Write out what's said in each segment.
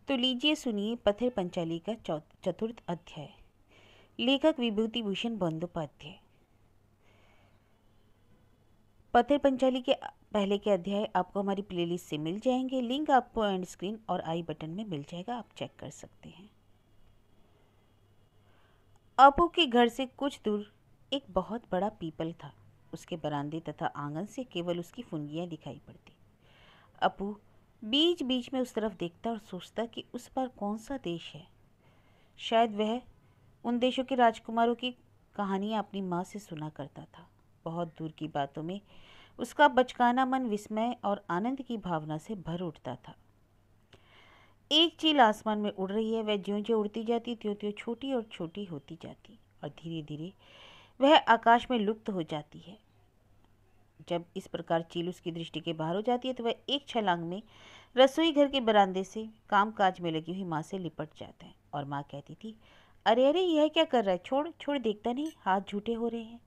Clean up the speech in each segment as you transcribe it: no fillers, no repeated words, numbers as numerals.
तो लीजिए सुनिए पथिर पंचाली का चतुर्थ अध्याय। लेखक विभूति भूषण बंदोपाध्याय। पथिर पंचाली के पहले के अध्याय आपको हमारी प्लेलिस्ट से मिल जाएंगे। लिंक आपको एंड स्क्रीन और आई बटन में मिल जाएगा, आप चेक कर सकते हैं। अपू के घर से कुछ दूर एक बहुत बड़ा पीपल था। उसके बरामदे तथा आंगन से केवल उसकी फुनगियां दिखाई पड़ती। अपू बीच बीच में उस तरफ देखता और सोचता कि उस पर कौन सा देश है। शायद वह उन देशों के राजकुमारों की कहानियां अपनी माँ से सुना करता था। बहुत दूर की बातों में उसका बचकाना मन विस्मय और आनंद की भावना से भर उठता था। एक चील आसमान में उड़ रही है। वह ज्यों-ज्यों उड़ती जाती त्यों-त्यों छोटी और छोटी होती जाती और धीरे धीरे वह आकाश में लुप्त हो जाती है। जब इस प्रकार चील उसकी दृष्टि के बाहर हो जाती है तो वह एक छलांग में रसोई घर के बरामदे से कामकाज में लगी हुई माँ से लिपट जाता है और माँ कहती थी, अरे अरे यह क्या कर रहा है, छोड़ छोड़, देखता नहीं हाथ झूठे हो रहे हैं।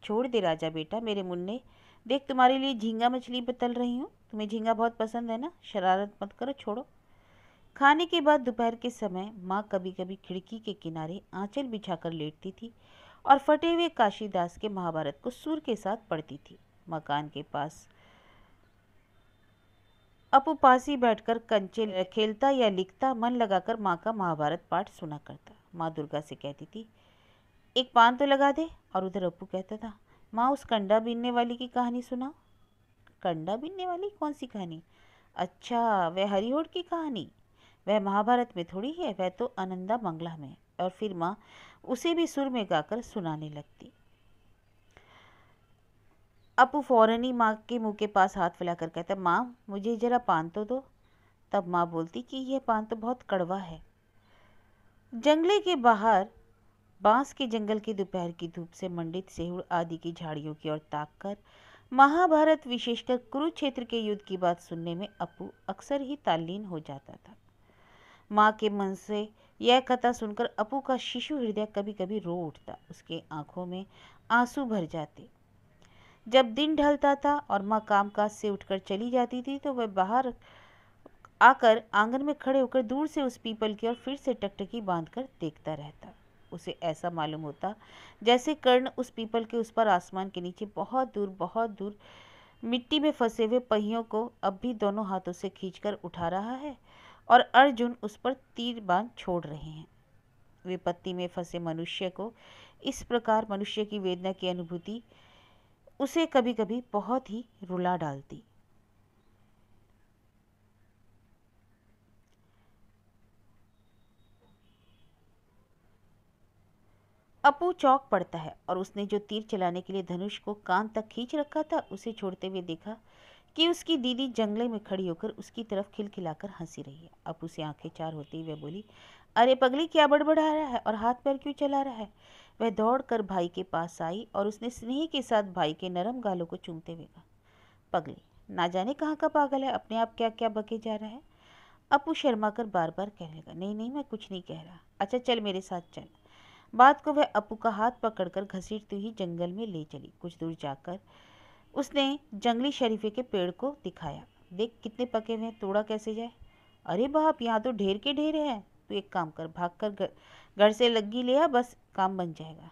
छोड़ दे राजा बेटा, मेरे मुन्ने, देख तुम्हारे लिए झींगा मछली तल रही हूँ। तुम्हें झींगा बहुत पसंद है ना, शरारत मत करो, छोड़ो। खाने के बाद दोपहर के समय माँ कभी कभी खिड़की के किनारे आंचल बिछाकर लेटती थी और फटे हुए काशीदास के महाभारत को सुर के साथ पढ़ती थी। मकान के पास अपू पास ही बैठकर कंचे खेलता या लिखता, मन लगाकर माँ का महाभारत पाठ सुना करता। माँ दुर्गा से कहती थी, एक पान तो लगा दे। और उधर अपू कहता था, माँ उस कंडा बीनने वाली की कहानी सुनाओ। कंडा बीनने वाली कौन सी कहानी? अच्छा, वह हरिहोर की कहानी। वह महाभारत में थोड़ी है, वह तो आनंदा मंगला में। और फिर माँ उसे भी सुर में गाकर सुनाने लगती। अपू फौरन ही माँ के मुंह के पास हाथ फैलाकर कहता, माँ मुझे जरा पान तो दो। तब माँ बोलती कि यह पान तो बहुत कड़वा है। जंगले के बाहर बांस के जंगल की दोपहर की धूप से मंडित सेहुड़ आदि की झाड़ियों की ओर ताककर महाभारत विशेषकर कुरुक्षेत्र के युद्ध की बात सुनने में अपू अक्सर ही तल्लीन हो जाता था। माँ के मन से यह कथा सुनकर अपू का शिशु हृदय कभी कभी रो उठता, उसके आंखों में आंसू भर जाते। जब दिन ढलता था और माँ कामकाज से उठकर चली जाती थी तो वह बाहर आकर आंगन में खड़े होकर दूर से उस पीपल की ओर फिर से टकटकी बांधकर देखता रहता। उसे ऐसा मालूम होता जैसे कर्ण उस पीपल के उस पर आसमान के नीचे बहुत दूर मिट्टी में फंसे हुए पहियों को अब भी दोनों हाथों से खींचकर उठा रहा है और अर्जुन उस पर तीर बाण छोड़ रहे हैं। विपत्ति में फंसे मनुष्य को इस प्रकार मनुष्य की वेदना की अनुभूति उसे कभी कभी बहुत ही रुला डालती। अपू चौंक पड़ता है और उसने जो तीर चलाने के लिए धनुष को कान तक खींच रखा था उसे छोड़ते हुए देखा कि उसकी दीदी जंगले में खड़ी होकर उसकी तरफ खिलखिलाकर हंसी रही है। अपू से आंखें चार होते ही वह बोली, अरे पगली, क्या बड़बड़ा रहा है और हाथ पैर क्यों चला रहा है? वह दौड़कर भाई के पास आई और उसने स्नेह के साथ भाई के नरम गालों को चूमते हुए कहा, पगली, ना जाने कहाँ का पागल है, अपने आप क्या क्या बके जा रहा है। अपू शर्मा कर बार बार कहने लगा, नहीं नहीं, मैं कुछ नहीं कह रहा। अच्छा चल मेरे साथ चल। बात को वह अपू का हाथ पकड़कर घसीटती हुई जंगल में ले चली। कुछ दूर जाकर उसने जंगली शरीफे के पेड़ को दिखाया, देख कितने पके हुए हैं, तोड़ा कैसे जाए। अरे बाप, यहाँ तो ढेर के ढेर हैं। तू एक काम कर, भाग कर घर से लग्गी ले आ, बस काम बन जाएगा।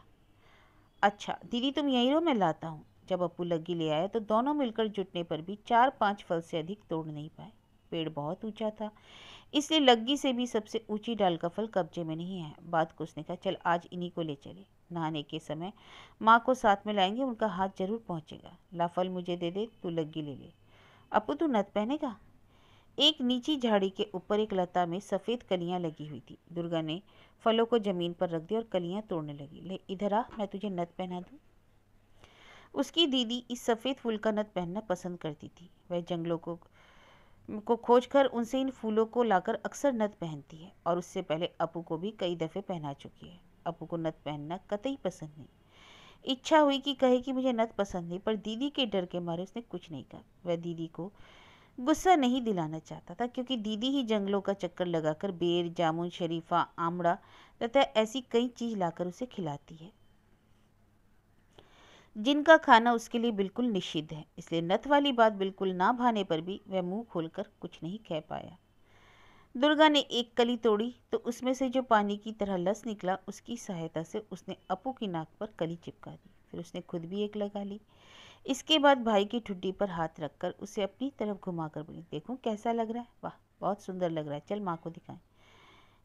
अच्छा दीदी तुम यहीं रहो, मैं लाता हूँ। जब अपू लग्गी ले आया तो दोनों मिलकर जुटने पर भी 4-5 फल से अधिक तोड़ नहीं पाए। पेड़ बहुत ऊंचा था, इसलिए लग्गी से भी सबसे ऊंची डाल का फल कब्जे में नहीं आया। बात को उसने कहा, चल आज इन्हीं को ले चले। नहाने के समय माँ को साथ में लाएंगे, उनका हाथ जरूर पहुँचेगा। ला फल मुझे दे दे, तू लग्गी ले ले। अपू तू नथ पहनेगा? एक नीची झाड़ी के ऊपर एक लता में सफ़ेद कलियां लगी हुई थी। दुर्गा ने फलों को जमीन पर रख दिया और कलियां तोड़ने लगी। ले इधर आ, मैं तुझे नथ पहना दूँ। उसकी दीदी इस सफ़ेद फूल का नथ पहनना पसंद करती थी। वह जंगलों को खोजकर उनसे इन फूलों को लाकर अक्सर नथ पहनती है और उससे पहले अपू को भी कई दफ़े पहना चुकी है। अपू को नथ पहनना कतई पसंद नहीं। इच्छा हुई कि कहे कि मुझे नथ पसंद नहीं, पर दीदी के डर के मारे उसने कुछ नहीं कहा। वह दीदी को गुस्सा नहीं दिलाना चाहता था, क्योंकि दीदी ही जंगलों का चक्कर लगाकर बेर, जामुन, शरीफा, आमड़ा तथा ऐसी कई चीज लाकर उसे खिलाती है जिनका खाना उसके लिए बिल्कुल निषिद्ध है। इसलिए नथ वाली बात बिल्कुल ना भाने पर भी वह मुंह खोलकर कुछ नहीं कह पाया। दुर्गा ने एक कली तोड़ी तो उसमें से जो पानी की तरह लस निकला, उसकी सहायता से उसने अपू की नाक पर कली चिपका दी। फिर उसने खुद भी एक लगा ली। इसके बाद भाई की ठुड्डी पर हाथ रखकर उसे अपनी तरफ घुमाकर बोली, देखो कैसा लग रहा है? वाह, बहुत सुंदर लग रहा है, चल माँ को दिखाएं।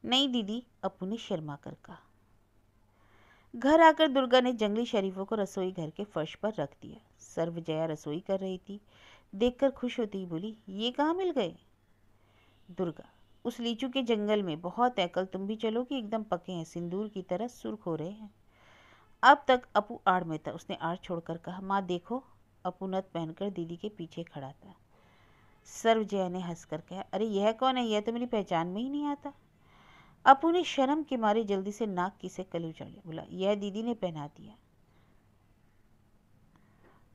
नहीं दीदी, अपू ने शर्मा कर कहा। घर आकर दुर्गा ने जंगली शरीफों को रसोई घर के फर्श पर रख दिया। सर्वजया रसोई कर रही थी, देखकर खुश होती ही बोली, ये कहाँ मिल गए? दुर्गा, उस लीचू के जंगल में, बहुत है, कल तुम भी चलो कि एकदम पके हैं, सिंदूर की तरह सुर्ख हो रहे हैं। अब तक अपू आड़ में था, उसने आड़ छोड़कर कहा, माँ देखो। अपू नथ पहनकर दीदी के पीछे खड़ा था। सर्वजया ने हंसकर कहा, अरे यह कौन है? यह तो मेरी पहचान में ही नहीं आता। अपू ने शर्म के मारे जल्दी से नाक की से कली उछाल लिया, बोला, यह दीदी ने पहना दिया।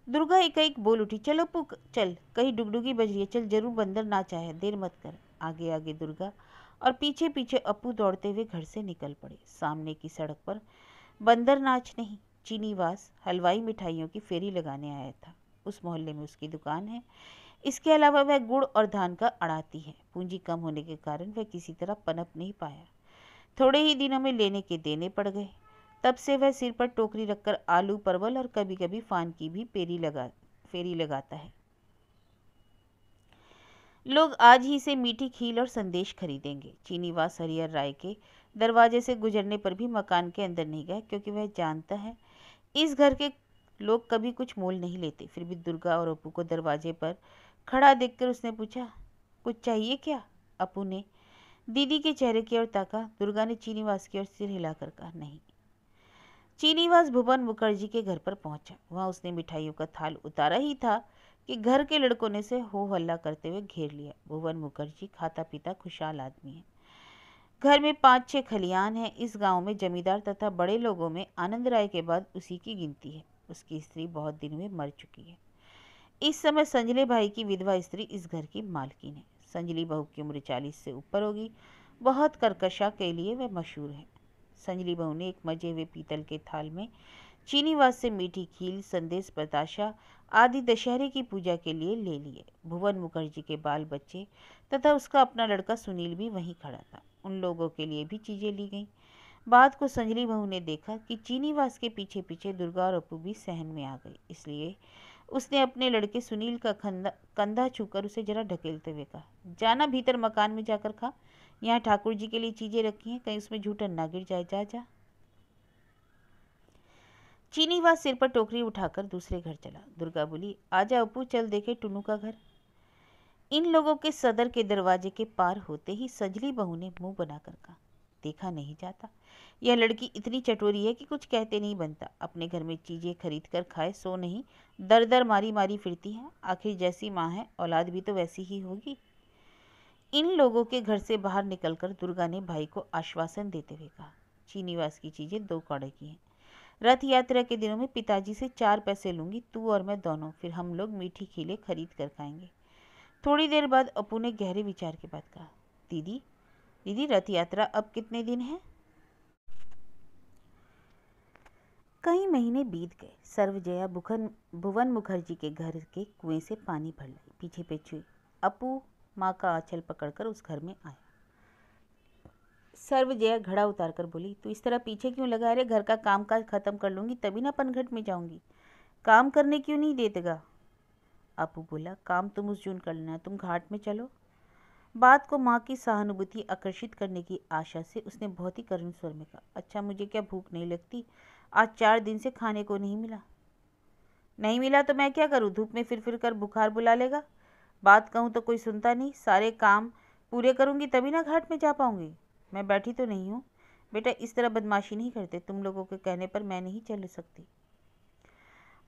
दुर्गा एकाएक बोल उठी, चलो अपू चल, कहीं डुगडुगी बज रही है, चल, जरूर बंदर नाच आया, देर मत कर। आगे आगे दुर्गा और पीछे पीछे अपू दौड़ते हुए घर से निकल पड़े। सामने की सड़क पर बंदर नाच नहीं, चीनीवास हलवाई मिठाइयों की फेरी लगाने आया था। उस मोहल्ले में उसकी दुकान है। इसके अलावा वह गुड़ और धान का अड़ाती है। पूंजी कम होने के कारण वह किसी तरह पनप नहीं पाया। थोड़े ही दिनों में लेने के देने पड़ गए। तब से वह सिर पर टोकरी रखकर आलू, परवल और कभी कभी फान की भी फेरी लगाता है। लोग आज ही से मीठी खील और संदेश खरीदेंगे। चीनीवास हरिहर राय के दरवाजे से गुजरने पर भी मकान के अंदर नहीं गया, क्योंकि वह जानता है इस घर के लोग कभी कुछ मोल नहीं लेते। फिर भी दुर्गा और अपू को दरवाजे पर खड़ा देखकर उसने पूछा, कुछ चाहिए क्या? अपू ने दीदी के चेहरे की ओर ताका। दुर्गा ने चीनीवास की ओर सिर हिलाकर कहा, नहीं। चीनीवास भुवन मुखर्जी के घर पर पहुंचा। वहां उसने मिठाइयों का थाल उतारा ही था कि घर के लड़कों ने से हो हल्ला करते हुए घेर लिया। भुवन मुखर्जी खाता पीता खुशहाल आदमी है। घर में 5-6 खलियान हैं। इस गांव में जमींदार तथा बड़े लोगों में आनंद राय के बाद उसी की गिनती है। उसकी स्त्री बहुत दिन में मर चुकी है। इस समय संजले भाई की विधवा स्त्री इस घर की मालकिन है। संजली बहू की उम्र 40 से ऊपर होगी। बहुत कर्कशा के लिए वह मशहूर है। संजली बहू ने एक मजे हुए पीतल के थाल में चीनीवास से मीठी खील, संदेश, बताशा आदि दशहरे की पूजा के लिए ले लिए। भुवन मुखर्जी के बाल बच्चे तथा उसका अपना लड़का सुनील भी वहीं खड़ा था। उन लोगों के लिए भी चीजें ली गईं। बात को संजली बहू ने देखा कि चीनीवास के पीछे पीछे दुर्गा और अपू भी सहन में आ गई। इसलिए उसने अपने लड़के सुनील का कंधा छूकर उसे जरा ढकेलते हुए कहा, जाना भीतर मकान में जाकर खा, यहाँ ठाकुर जी के लिए चीजें रखी हैं, कहीं उसमें झूठन ना गिर जाए, जा जा। चीनीवास सिर पर टोकरी उठाकर दूसरे घर चला। दुर्गा बोली, आजा अपू, चल देखे टुन्नू का घर। इन लोगों के सदर के दरवाजे के पार होते ही सजली बहू ने मुंह बनाकर कहा, देखा नहीं जाता, यह लड़की इतनी चटोरी है कि कुछ कहते नहीं बनता। अपने घर में चीजें खरीद कर खाए सो नहीं, दर दर मारी मारी फिरती है। आखिर जैसी माँ है, औलाद भी तो वैसी ही होगी। इन लोगों के घर से बाहर निकलकर दुर्गा ने भाई को आश्वासन देते हुए कहा, चीनीवास की चीजें 2 कौड़े की हैं। रथ यात्रा के दिनों में पिताजी से 4 पैसे लूंगी, तू और मैं दोनों, फिर हम लोग मीठी खीले खरीद कर खाएंगे। थोड़ी देर बाद अपू ने गहरे विचार के बाद कहा, दीदी दीदी, रथ यात्रा अब कितने दिन है? कई महीने बीत गए। सर्वजया भुवन मुखर्जी के घर के कुएं से पानी भर लाई। पीछे पीछे अपू माँ का आंचल पकड़कर उस घर में आया। सर्वजया घड़ा उतारकर बोली, तू इस तरह पीछे क्यों लगा है रे? घर का काम काज खत्म कर लूंगी तभी ना पनघट में जाऊंगी। काम करने क्यों नहीं देतेगा? अपू बोला, काम तुम उस जून कर लेना, तुम घाट में चलो। बात को माँ की सहानुभूति आकर्षित करने की आशा से उसने बहुत ही करुण स्वर में कहा, अच्छा, मुझे क्या भूख नहीं लगती? आज 4 दिन से खाने को नहीं मिला। नहीं मिला तो मैं क्या करूँ? धूप में फिर फिर कर बुखार बुला लेगा। बात कहूँ तो कोई सुनता नहीं। सारे काम पूरे करूँगी तभी ना घाट में जा पाऊँगी। मैं बैठी तो नहीं हूँ। बेटा, इस तरह बदमाशी नहीं करते। तुम लोगों के कहने पर मैं नहीं चल सकती।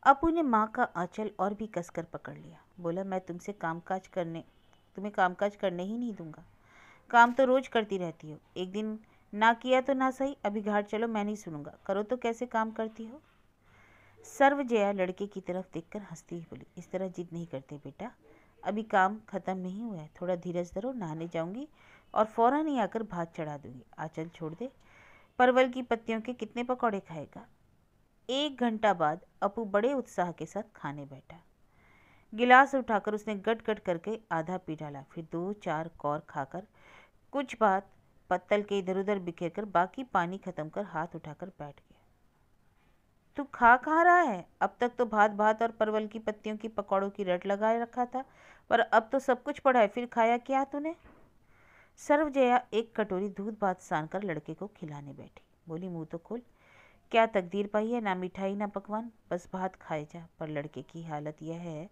अपू ने माँ का आंचल और भी कसकर पकड़ लिया। बोला, मैं तुम्हें कामकाज करने ही नहीं दूंगा। काम तो रोज करती रहती हो, एक दिन ना किया तो ना सही। अभी घाट चलो, मैं नहीं सुनूंगा। करो तो कैसे काम करती हो? सर्वजया लड़के की तरफ देखकर हंसती हुई बोली, इस तरह जिद नहीं करते बेटा, अभी काम खत्म नहीं हुआ है, थोड़ा धीरज धरो। नहाने जाऊंगी और फौरन ही आकर भात चढ़ा दूंगी। आंचल छोड़ दे। परवल की पत्तियों के कितने पकौड़े खाएगा? 1 घंटा बाद अपू बड़े उत्साह के साथ खाने बैठा। गिलास उठाकर उसने गट गट करके आधा पी डाला। फिर 2-4 कौर खाकर कुछ बात पत्तल के इधर उधर बिखेर कर बाकी पानी खत्म कर हाथ उठाकर बैठ गया। तू खा कहाँ रहा है? अब तक तो भात भात और परवल की पत्तियों की पकौड़ों की रट लगाए रखा था, पर अब तो सब कुछ पड़ा है, फिर खाया क्या तूने? सर्वजया एक कटोरी दूध भात सान कर लड़के को खिलाने बैठी। बोली, मुंह तो खोल, क्या तकदीर पाई है, ना मिठाई ना पकवान, बस भात खाए जा। पर लड़के की हालत यह है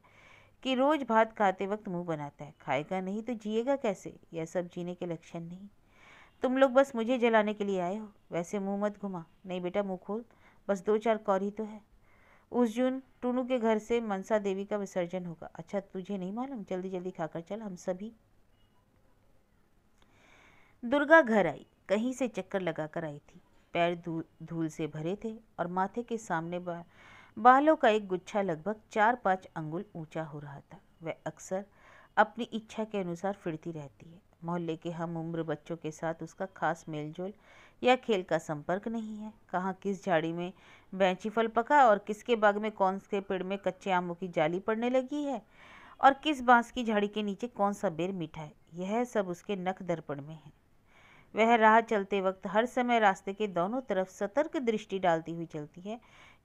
कि रोज भात खाते वक्त मुंह बनाता है, खाएगा नहीं तो जिएगा कैसे? यह सब जीने के लक्षण नहीं। तुम लोग बस मुझे जलाने के लिए आए हो। वैसे मुंह मत घुमा। नहीं बेटा, मुंह खोल, बस 2-4 कौर ही तो है। उस जून टूनू के घर से मनसा देवी का विसर्जन होगा। अच्छा, तुझे नहीं मालूम? जल्दी जल्दी खाकर चल, हम सभी। दुर्गा घर आई। कहीं से चक्कर लगाकर आई थी। पैर धूल से भरे थे और माथे के सामने बालों का एक गुच्छा लगभग 4-5 अंगुल ऊंचा हो रहा था। वह अक्सर अपनी इच्छा के अनुसार फिरती रहती है। मोहल्ले के हम उम्र बच्चों के साथ उसका खास मेलजोल या खेल का संपर्क नहीं है। कहाँ किस झाड़ी में बैंची फल पका और किसके बाग में कौन से पेड़ में कच्चे आमों की जाली पड़ने लगी है और किस बांस की झाड़ी के नीचे कौन सा बेर मीठा है, यह सब उसके नख दर्पण में है। वह राह चलते वक्त हर समय रास्ते के दोनों तरफ सतर्क दृष्टि डालती हुई चलती है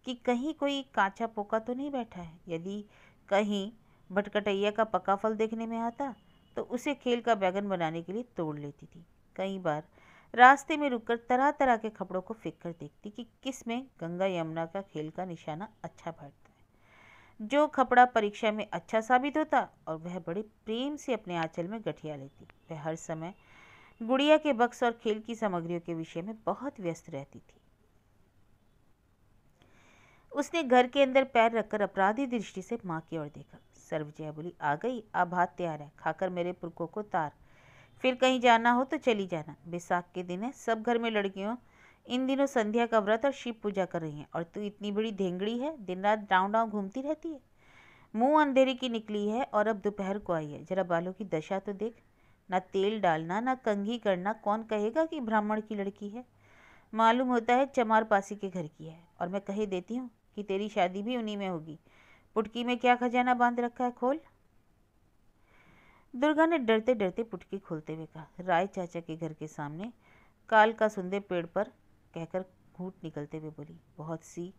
कि कहीं कोई कांचा पोका तो नहीं बैठा है। यदि कहीं भटकटैया का पका फल देखने में आता तो उसे खेल का बैगन बनाने के लिए तोड़ लेती थी। कई बार रास्ते में रुककर तरह तरह के कपड़ों को फेंक कर देखती कि किस में गंगा यमुना का खेल का निशाना अच्छा बैठता है। जो कपड़ा परीक्षा में अच्छा साबित होता और वह बड़े प्रेम से अपने आंचल में गठिया लेती। वह हर समय गुड़िया के बक्स और खेल की सामग्रियों के विषय में बहुत व्यस्त रहती थी। उसने घर के अंदर पैर रखकर अपराधी दृष्टि से माँ की ओर देखा। सर्वजया बोली, आ गई, अब भात तैयार है, खाकर मेरे पुरखों को तार, फिर कहीं जाना हो तो चली जाना। बैसाख के दिन है, सब घर में लड़कियों इन दिनों संध्या का व्रत और शिव पूजा कर रही हैं और तू इतनी बड़ी धेंगड़ी है, दिन रात डाँव डाँव घूमती रहती है। मुंह अंधेरे की निकली है और अब दोपहर को आई है, जरा बालों की दशा तो देख, ना तेल डालना ना कंघी करना, कौन कहेगा कि ब्राह्मण की लड़की है? मालूम होता है चमार पासी के घर की है। और मैं कहे देती हूँ कि तेरी शादी भी उन्हीं में होगी। पुटकी में क्या खजाना बांध रखा है, खोल। दुर्गा ने डरते डरते पुटकी खोलते हुए कहा। राय चाचा के घर के सामने काल का सुंदे पेड़ पर कहकर घूंट निकलते हुए बोली, बहुत सी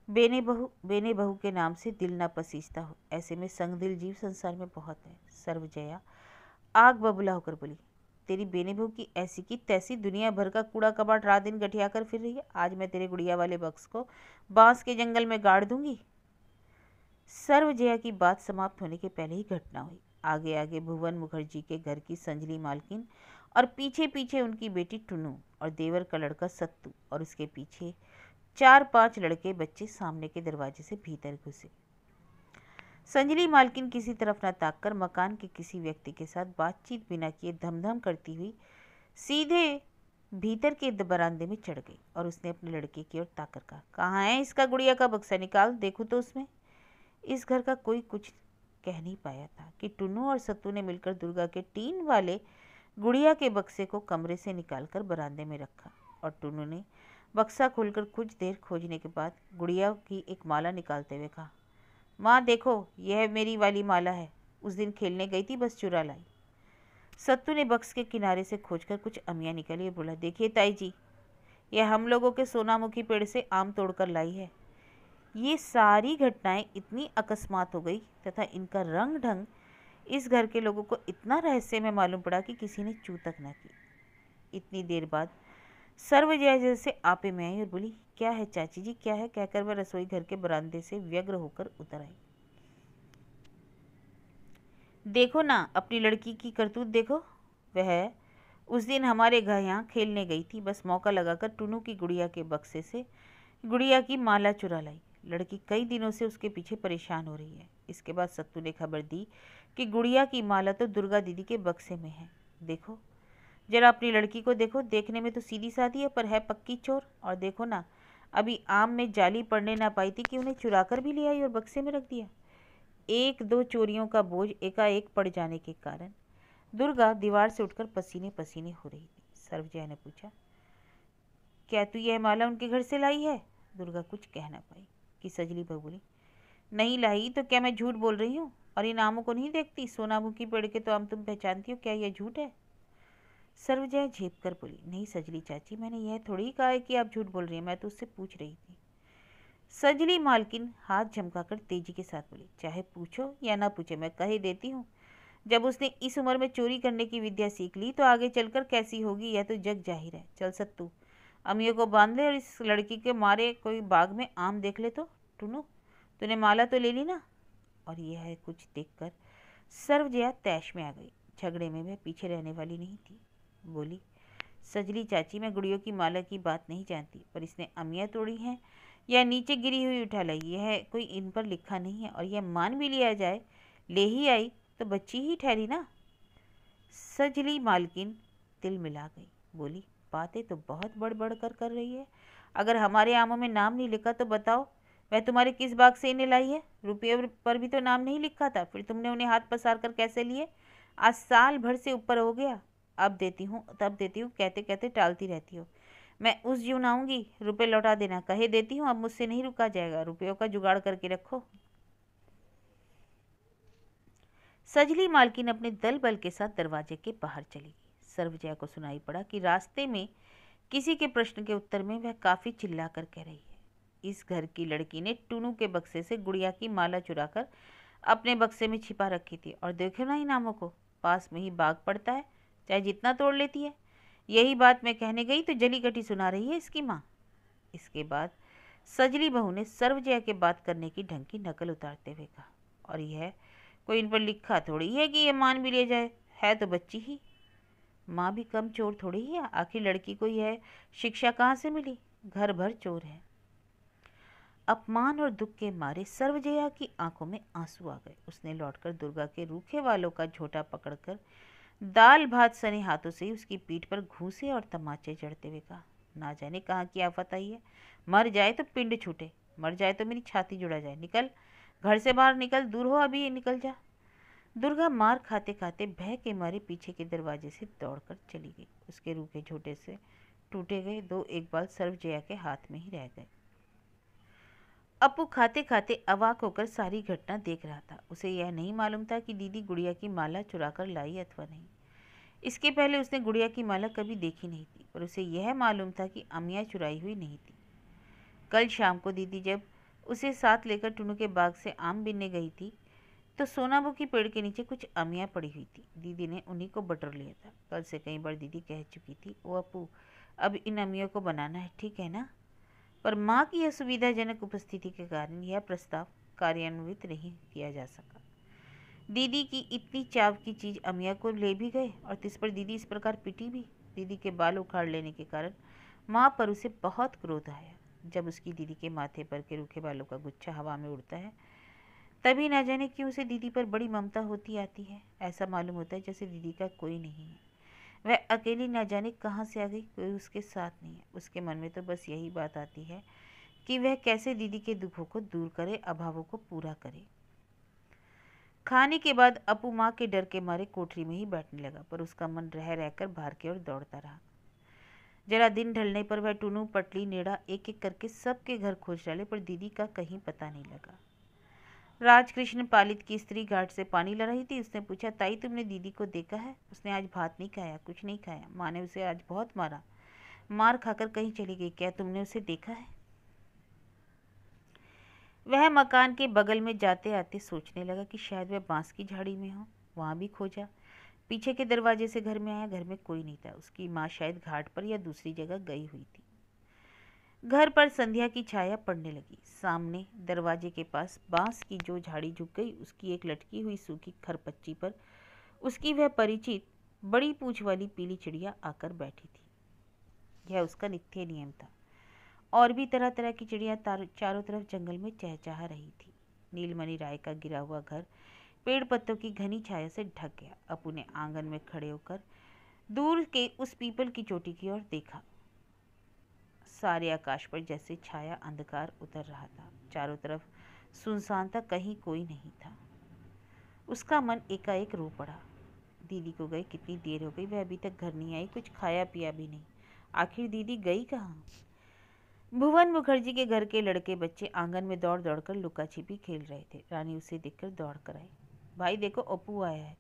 बेने बहू के नाम से दिल ना पसीजता हो, ऐसे में संग दिल जीव संसार में बहुत है। सर्वजया आग बबूला होकर बोली, तेरी बेने बहू की ऐसी की तैसी दुनिया भर का कूड़ा कबाड़ रात दिन गठिया कर फिर रही है। आज मैं तेरे गुड़िया वाले बक्स को बांस के जंगल में गाड़ दूंगी। सर्वजया की बात समाप्त होने के पहले ही घटना हुई। आगे आगे भुवन मुखर्जी के घर की संजली मालकिन और पीछे पीछे उनकी बेटी टुनू और देवर का लड़का सत्तू और उसके पीछे 4-5 लड़के बच्चे सामने के दरवाजे से भीतर घुसे। संजली मालकिन किसी तरफ न ताककर मकान के किसी व्यक्ति के साथ बातचीत बिना किए धमधम करती हुई सीधे भीतर के बरामदे में चढ़ गई और उसने अपने लड़के की ओर ताकर कहा, कहाँ है इसका गुड़िया का बक्सा, निकाल देखूं तो उसमें। इस घर का कोई कुछ कह नहीं पाया था कि टुन्नू और सत्तू ने मिलकर दुर्गा के टीन वाले गुड़िया के बक्से को कमरे से निकालकर बरामदे में रखा और टुन्नू ने बक्सा खोलकर कुछ देर खोजने के बाद गुड़िया की एक माला निकालते हुए कहा, माँ देखो, यह मेरी वाली माला है, उस दिन खेलने गई थी, बस चुरा लाई। सत्तू ने बक्स के किनारे से खोजकर कुछ अमिया निकाली और बोला, देखिए ताई जी, यह हम लोगों के सोनामुखी पेड़ से आम तोड़कर लाई है। ये सारी घटनाएं इतनी अकस्मात हो गई तथा इनका रंग ढंग इस घर के लोगों को इतना रहस्य में मालूम पड़ा कि किसी ने चू तक न की। इतनी देर बाद सर्वजया जैसे आपे में आई और बोली, क्या है चाची जी, क्या है? कहकर वह रसोई घर के बरामदे से व्यग्र होकर उतर आई। देखो ना, अपनी लड़की की करतूत देखो। वह उस दिन हमारे घर यहाँ खेलने गई थी, बस मौका लगाकर टुनू की गुड़िया के बक्से से गुड़िया की माला चुरा लाई। लड़की कई दिनों से उसके पीछे परेशान हो रही है। इसके बाद सत्तू ने खबर दी कि गुड़िया की माला तो दुर्गा दीदी के बक्से में है। देखो जरा अपनी लड़की को देखो, देखने में तो सीधी सादी है पर है पक्की चोर। और देखो ना, अभी आम में जाली पड़ने ना पाई थी कि उन्हें चुरा कर भी ले आई और बक्से में रख दिया। 1-2 चोरियों का बोझ एकाएक पड़ जाने के कारण दुर्गा दीवार से उठकर पसीने पसीने हो रही थी। सर्वजया ने पूछा, क्या तू यह माला उनके घर से लाई है? दुर्गा कुछ कह ना पाई कि सजली बहू बोली, नहीं लाई तो क्या मैं झूठ बोल रही हूँ? और इन आमों को नहीं देखती? सोनामुखी पेड़ के तो आम तुम पहचानती हो, क्या यह झूठ है? सर्वजया झेप कर बोली, नहीं सजली चाची, मैंने यह थोड़ी कहा है कि आप झूठ बोल रही हैं, मैं तो उससे पूछ रही थी। सजली मालकिन हाथ झमकाकर तेजी के साथ बोली, चाहे पूछो या ना पूछे, मैं कह ही देती हूँ। जब उसने इस उम्र में चोरी करने की विद्या सीख ली तो आगे चलकर कैसी होगी यह तो जग जाहिर है। चल सत्तू, अम्मियों को बांध ले और इस लड़की के मारे कोई बाग में आम देख ले तो। टुनू, तूने माला तो ले ली ना? और यह कुछ देखकर सर्वजया तैश में आ गई। झगड़े में वह पीछे रहने वाली नहीं थी। बोली, सजली चाची, मैं गुड़ियों की माला की बात नहीं जानती, पर इसने अमियाँ तोड़ी हैं या नीचे गिरी हुई उठा लाई, यह कोई इन पर लिखा नहीं है। और यह मान भी लिया जाए ले ही आई तो बच्ची ही ठहरी ना। सजली मालकिन तिल मिला गई। बोली, बातें तो बहुत बढ़ बढ़ कर रही है। अगर हमारे आमों में नाम नहीं लिखा तो बताओ वह तुम्हारे किस बाग से इन्हें लाई है? रुपये पर भी तो नाम नहीं लिखा था, फिर तुमने उन्हें हाथ पसार कर कैसे लिए? आज साल भर से ऊपर हो गया, अब देती हूँ तब देती हूँ कहते कहते टालती रहती हो। मैं उस जून आऊँगी, रुपये लौटा देना, कहे देती हूँ, अब मुझसे नहीं रुका जाएगा, रुपयों का जुगाड़ करके रखो। सजली मालकिन अपने दल बल के साथ दरवाजे के बाहर चली गई। सर्वजया को सुनाई पड़ा कि रास्ते में किसी के प्रश्न के उत्तर में वह काफी चिल्ला कर कह रही है, इस घर की लड़की ने टुनू के बक्से से गुड़िया की माला चुराकर अपने बक्से में छिपा रखी थी। और देखो ना इनामों को, पास में ही बाग पड़ता है, चाहे जितना तोड़ लेती है। यही बात मैं कहने गई तो जली कटी सुना रही है इसकी माँ। इसके बाद सजली बहू ने सर्वजया के बात करने की ढंग की नकल उतारते हुए कहा, और यह कोई इन पर लिखा थोड़ी है कि ये मान भी ले जाए, है तो बच्ची ही। माँ भी कम चोर थोड़ी ही है, आखिर लड़की को यह शिक्षा कहाँ से मिली? घर भर चोर है। अपमान और दुख के मारे सर्वजया की आंखों में आंसू आ गए। उसने लौटकर दुर्गा के रूखे वालों का झोटा पकड़कर दाल भात सने हाथों से ही उसकी पीठ पर घूंसे और तमाचे जड़ते हुए कहा, ना जाने कहाँ की आफत आई है, मर जाए तो पिंड छूटे, मर जाए तो मेरी छाती जुड़ा जाए। निकल, घर से बाहर निकल, दूर हो, अभी निकल जा। दुर्गा मार खाते खाते भय के मारे पीछे के दरवाजे से दौड़कर चली गई। उसके रूखे झोटे से टूटे गए दो एक बाल सर्वजया के हाथ में ही रह गए। अपू खाते खाते अवाक होकर सारी घटना देख रहा था। उसे यह नहीं मालूम था कि दीदी गुड़िया की माला चुरा कर लाई अथवा नहीं। इसके पहले उसने गुड़िया की माला कभी देखी नहीं थी, पर उसे यह मालूम था कि अमिया चुराई हुई नहीं थी। कल शाम को दीदी जब उसे साथ लेकर टुनू के बाग से आम बीनने गई थी तो सोनाबू की पेड़ के नीचे कुछ अमियाँ पड़ी हुई थी। दीदी ने उन्हीं को बटोर लिया था। कल से कई बार दीदी कह चुकी थी, ओ अपू, अब इन अमियों को बनाना है, ठीक है ना? पर माँ की असुविधाजनक उपस्थिति के कारण यह प्रस्ताव कार्यान्वित नहीं किया जा सका। दीदी की इतनी चाव की चीज अमिया को ले भी गए और इस पर दीदी इस प्रकार पिटी भी। दीदी के बाल उखाड़ लेने के कारण माँ पर उसे बहुत क्रोध आया। जब उसकी दीदी के माथे पर के रूखे बालों का गुच्छा हवा में उड़ता है तभी न जाने क्यों उसे दीदी पर बड़ी ममता होती आती है। ऐसा मालूम होता है जैसे दीदी का कोई नहीं है, वह अकेली न जाने कहाँ से आ गई, कोई उसके साथ नहीं है। उसके मन में तो बस यही बात आती है कि वह कैसे दीदी के दुखों को दूर करे, अभावों को पूरा करे। खाने के बाद अपू माँ के डर के मारे कोठरी में ही बैठने लगा, पर उसका मन रह रहकर बाहर की ओर दौड़ता रहा। जरा दिन ढलने पर वह टुनू, पटली, नेड़ा एक एक करके सबके घर खोज डाले, पर दीदी का कहीं पता नहीं लगा। राजकृष्ण पालित की स्त्री घाट से पानी ला रही थी। उसने पूछा, ताई तुमने दीदी को देखा है? उसने आज भात नहीं खाया, कुछ नहीं खाया, माँ ने उसे आज बहुत मारा, मार खाकर कहीं चली गई, क्या तुमने उसे देखा है? वह मकान के बगल में जाते आते सोचने लगा कि शायद वह बांस की झाड़ी में हो। वहां भी खोजा, पीछे के दरवाजे से घर में आया, घर में कोई नहीं था। उसकी माँ शायद घाट पर या दूसरी जगह गई हुई थी। घर पर संध्या की छाया पड़ने लगी। सामने दरवाजे के पास बांस की जो झाड़ी झुक गई, उसकी एक लटकी हुई सूखी खरपच्ची पर उसकी वह परिचित बड़ी पूंछ वाली पीली चिड़िया आकर बैठी थी। यह उसका नित्य नियम था। और भी तरह तरह की चिड़िया चारों तरफ जंगल में चहचहा रही थी। नीलमणि राय का गिरा हुआ घर पेड़ पत्तों की घनी छाया से ढक गया। अपू ने आंगन में खड़े होकर दूर के उस पीपल की चोटी की ओर देखा। सारे आकाश पर जैसे छाया अंधकार उतर रहा था। चारों तरफ सुनसान था, कहीं कोई नहीं था। उसका मन एकाएक रो पड़ा। दीदी को गए कितनी देर हो गई, वह अभी तक घर नहीं आई, कुछ खाया पिया भी नहीं। आखिर दीदी गई कहाँ? भुवन मुखर्जी के घर के लड़के बच्चे आंगन में दौड़ दौड़ कर लुका छिपी खेल रहे थे। रानी उसे देखकर दौड़ कर आई। भाई देखो, अपू आया है।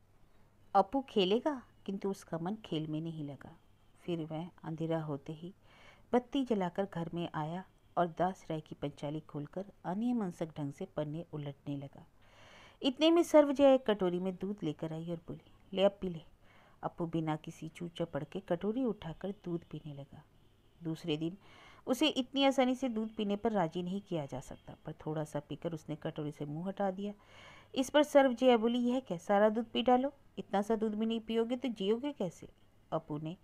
अपू खेलेगा? किंतु उसका मन खेल में नहीं लगा। फिर वह अंधेरा होते ही बत्ती जलाकर घर में आया और दास राय की पंचाली खोलकर अनियमनसक ढंग से पन्ने उलटने लगा। इतने में सर्वजया एक कटोरी में दूध लेकर आई और बोली, ले अब पी ले। अपू बिना किसी चूक चपड़ के कटोरी उठाकर दूध पीने लगा। दूसरे दिन उसे इतनी आसानी से दूध पीने पर राजी नहीं किया जा सकता, पर थोड़ा सा पीकर उसने कटोरी से मुंह हटा दिया। इस पर सर्वजया बोली, यह क्या, सारा दूध पी डालो? इतना सा दूध भी नहीं पियोगे तो जियोगे कैसे? अपू ने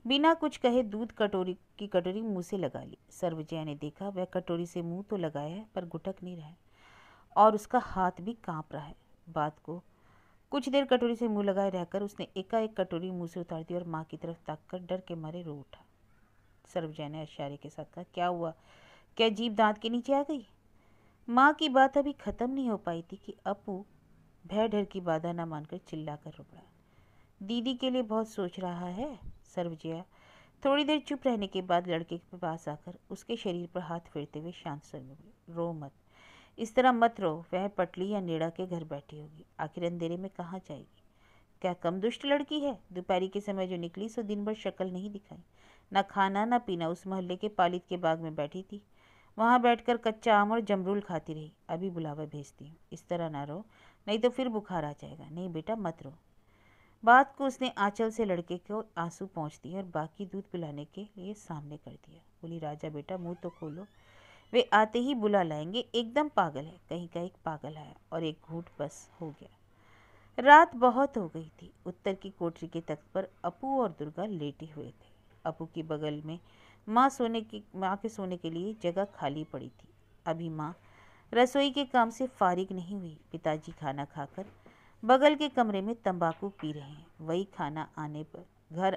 बिना कुछ कहे दूध की कटोरी मुंह से लगा ली। सर्वजया ने देखा वह कटोरी से मुंह तो लगाया है पर घुटक नहीं रहा है और उसका हाथ भी कांप रहा है। बात को कुछ देर कटोरी से मुंह लगाए रहकर उसने एकाएक कटोरी मुंह से उतार दी और माँ की तरफ ताककर डर के मारे रो उठा। सर्वजया ने इशारे के साथ कहा, क्या हुआ, क्या जीभ दांत के नीचे आ गई? माँ की बात अभी खत्म नहीं हो पाई थी कि अपू भय डर की बाधा न मानकर चिल्लाकर रो पड़ा। दीदी के लिए बहुत सोच रहा है। सर्वजया थोड़ी देर चुप रहने के बाद लड़के के पास आकर उसके शरीर पर हाथ फेरते हुए शांत स्वर में बोली, रो मत, इस तरह मत रो। वह पटली या नेड़ा के घर बैठी होगी, आखिर अंधेरे में कहाँ जाएगी? क्या कम दुष्ट लड़की है? दोपहरी के समय जो निकली सो दिन भर शक्ल नहीं दिखाई, न खाना न पीना। उस मोहल्ले के पालित के बाग में बैठी थी, वहाँ बैठकर कच्चा आम और जमरूल खाती रही। अभी बुलावा भेजती हूँ। इस तरह ना रो, नहीं तो फिर बुखार आ जाएगा। नहीं बेटा मत रो। बात को उसने आंचल से लड़के को आंसू पहुँच दिए और बाकी दूध पिलाने के लिए सामने कर दिया। बोली, राजा बेटा मुंह तो खोलो, वे आते ही बुला लाएंगे। एकदम पागल है, कहीं का एक पागल आया और एक घूंट बस हो गया। रात बहुत हो गई थी। उत्तर की कोठरी के तख्त पर अपू और दुर्गा लेटे हुए थे। अपू की बगल में माँ के सोने के लिए जगह खाली पड़ी थी। अभी माँ रसोई के काम से फारिग नहीं हुई। पिताजी खाना खाकर बगल के कमरे में तंबाकू पी रहे हैं। वही खाना आने पर घर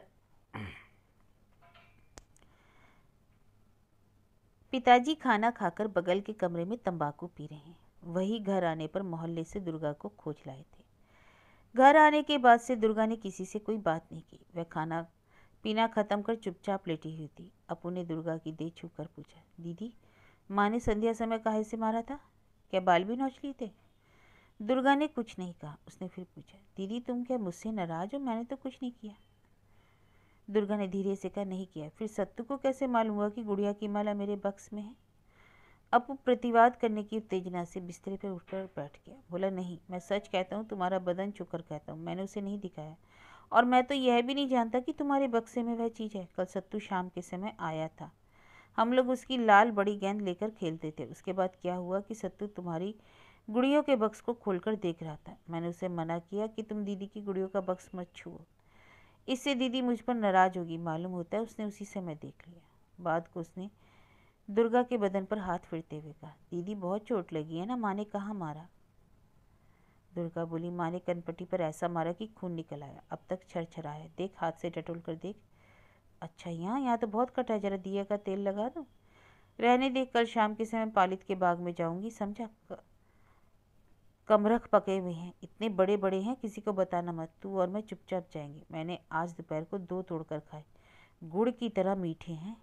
पिताजी खाना खाकर बगल के कमरे में तंबाकू पी रहे हैं। वही घर आने पर मोहल्ले से दुर्गा को खोज लाए थे। घर आने के बाद से दुर्गा ने किसी से कोई बात नहीं की। वह खाना पीना खत्म कर चुपचाप लेटी हुई थी। अपू ने दुर्गा की देह छूकर पूछा, दीदी माँ ने संध्या समय काहे से मारा था? क्या बाल भी नोच लिए थे? दुर्गा ने कुछ नहीं कहा। उसने फिर पूछा, दीदी तुम क्या मुझसे नाराज हो? मैंने तो कुछ नहीं किया। दुर्गा ने धीरे से कहा, नहीं किया। फिर सत्तू को कैसे मालूम हुआ कि गुड़िया की माला मेरे बक्स में है? अपू प्रतिवाद करने की उत्तेजना से बिस्तर पर उठकर बैठ गया। बोला, नहीं मैं सच कहता हूँ, तुम्हारा बदन चुकर कहता हूँ, मैंने उसे नहीं दिखाया। और मैं तो यह भी नहीं जानता कि तुम्हारे बक्से में वह चीज़ है। कल सत्तू शाम के समय आया था, हम लोग उसकी लाल बड़ी गेंद लेकर खेलते थे। उसके बाद क्या हुआ कि सत्तू तुम्हारी गुड़ियों के बक्स को खोलकर देख रहा था। मैंने उसे मना किया कि तुम दीदी की गुड़ियों का बक्स मत छुओ, इससे दीदी मुझ पर नाराज होगी। मालूम होता है उसने उसी समय देख लिया। बाद को उसने दुर्गा के बदन पर हाथ फेरते हुए कहा, दीदी बहुत चोट लगी है ना? माँ ने कहाँ मारा? दुर्गा बोली, माँ ने कनपट्टी पर ऐसा मारा कि खून निकल आया, अब तक छरछरा है। देख, हाथ से टटोल कर देख। अच्छा, यहाँ तो बहुत कटा है, जरा दिया का तेल लगा दो। रहने दे, कल शाम के समय पालित के बाग में जाऊंगी, समझा? कमरख पके हुए हैं, इतने बड़े बड़े हैं, किसी को बताना मत। तू और मैं चुपचाप जाएंगे। मैंने आज दोपहर को 2 तोड़कर खाए, गुड़ की तरह मीठे हैं।